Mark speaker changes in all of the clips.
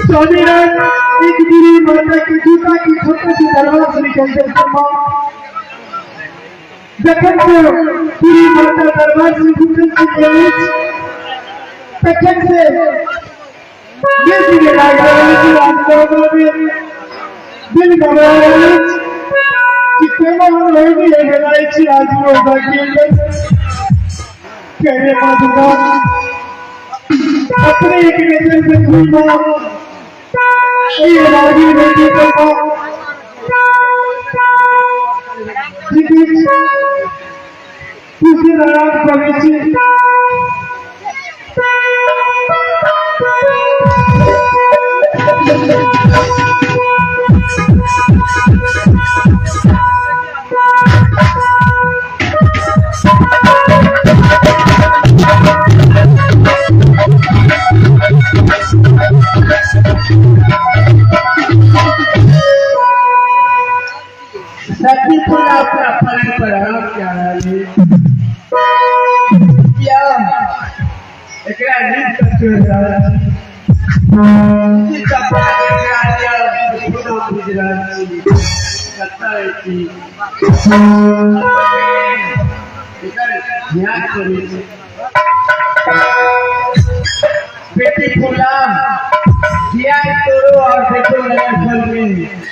Speaker 1: एक गिरी माता की जूता की छोटी सी दरबार से निकलते समय जखन को गिरी माता दरबार से निकलते समय तखन से ये चीजें लाग रही थी आपको में दिल घबरा रही कि केना हम लोग ये गलाई थी आज वो बाकी अंदर कहने माधुका अपने एक नजर से घूमा ये राजी बेटी को दूसरे रात भविष्य
Speaker 2: अपना परंपरा क्या है क्या एकरा नींद करते हैं ये कपड़ा एकरा दिया पूरा गुजराती करता है कि एकरा ध्यान करिए बेटी फूला दिया तोड़ो और देखो लगा फल में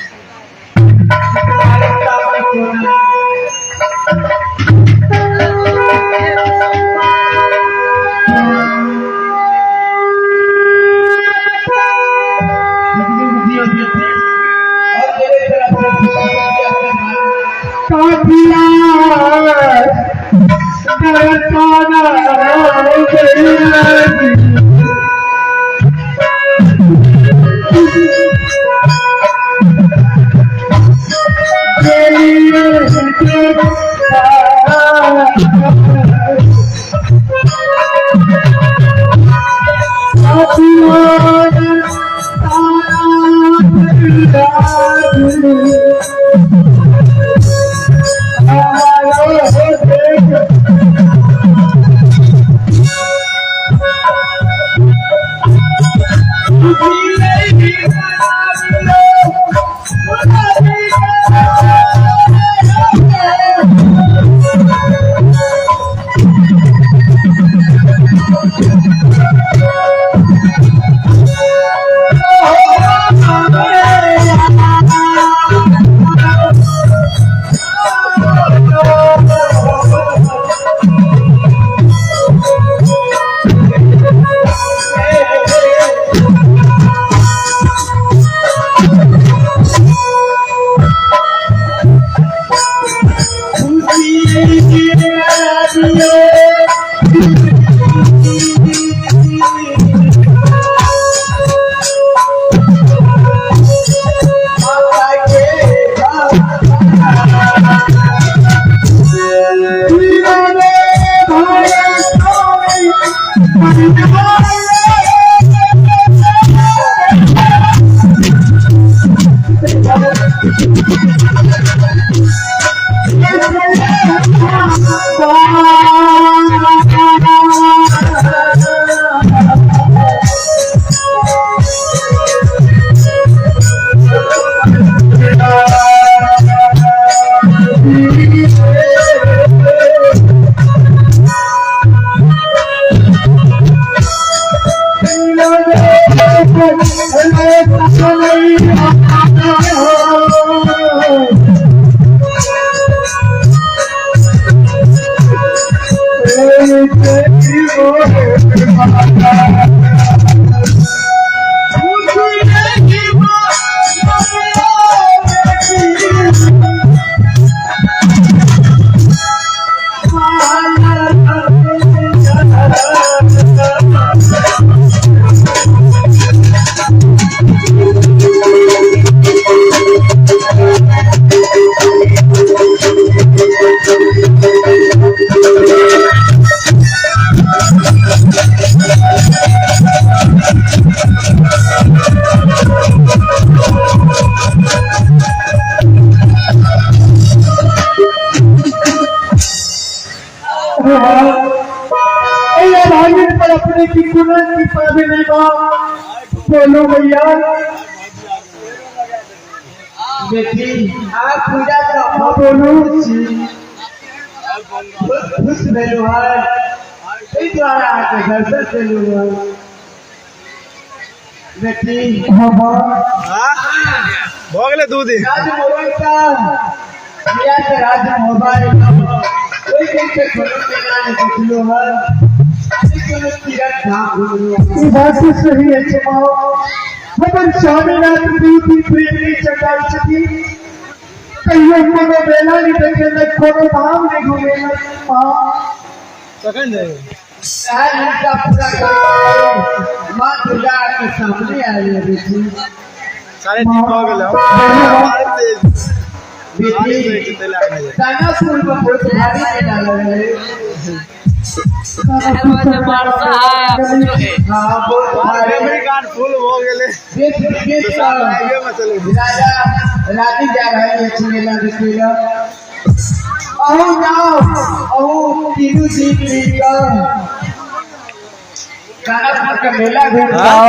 Speaker 1: की पावनी माँ बोलो भैया।
Speaker 2: बेटी आप पूजा करो
Speaker 1: हाँ बोलो।
Speaker 2: खुश भेलो है इस बार आके दर्शन करो है बेटी।
Speaker 1: हाँ हाँ
Speaker 3: भोगले दूध
Speaker 2: राज मोबाइल का किया के राज मोबाइल कोई दिन से खोलो के ना निकलो है कोनो तीरथ धाम घूमो
Speaker 1: ये बात तो सही है माँ। हमर स्वामीनाथ देव प्रेम की चटाई छथी कहियो कोनो बेला नहीं देखे न कोनो धाम नहीं घूमे माँ।
Speaker 3: सकन जाए
Speaker 2: साल इनका पूरा करो माँ दुर्गा के सामने आ रही है बेटी।
Speaker 3: सारे ठीक हो गए
Speaker 2: बेटी दानापुर में बहुत भारी मेला लग रहा है। हाँ बहुत भारी
Speaker 3: कार्ड फुल हो गए
Speaker 2: देश विदेश का राजा रानी जा रहे हैं इस मेला देखेगा। अहो जाओ अहो तीनों दिन मिलकर दानापुर का मेला घूम जाओ।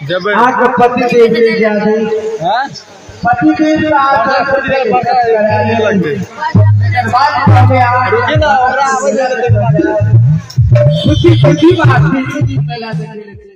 Speaker 3: जब
Speaker 2: आपको पति देव ले जाते पति देव का आप खुशी खुशी बात मेला देखने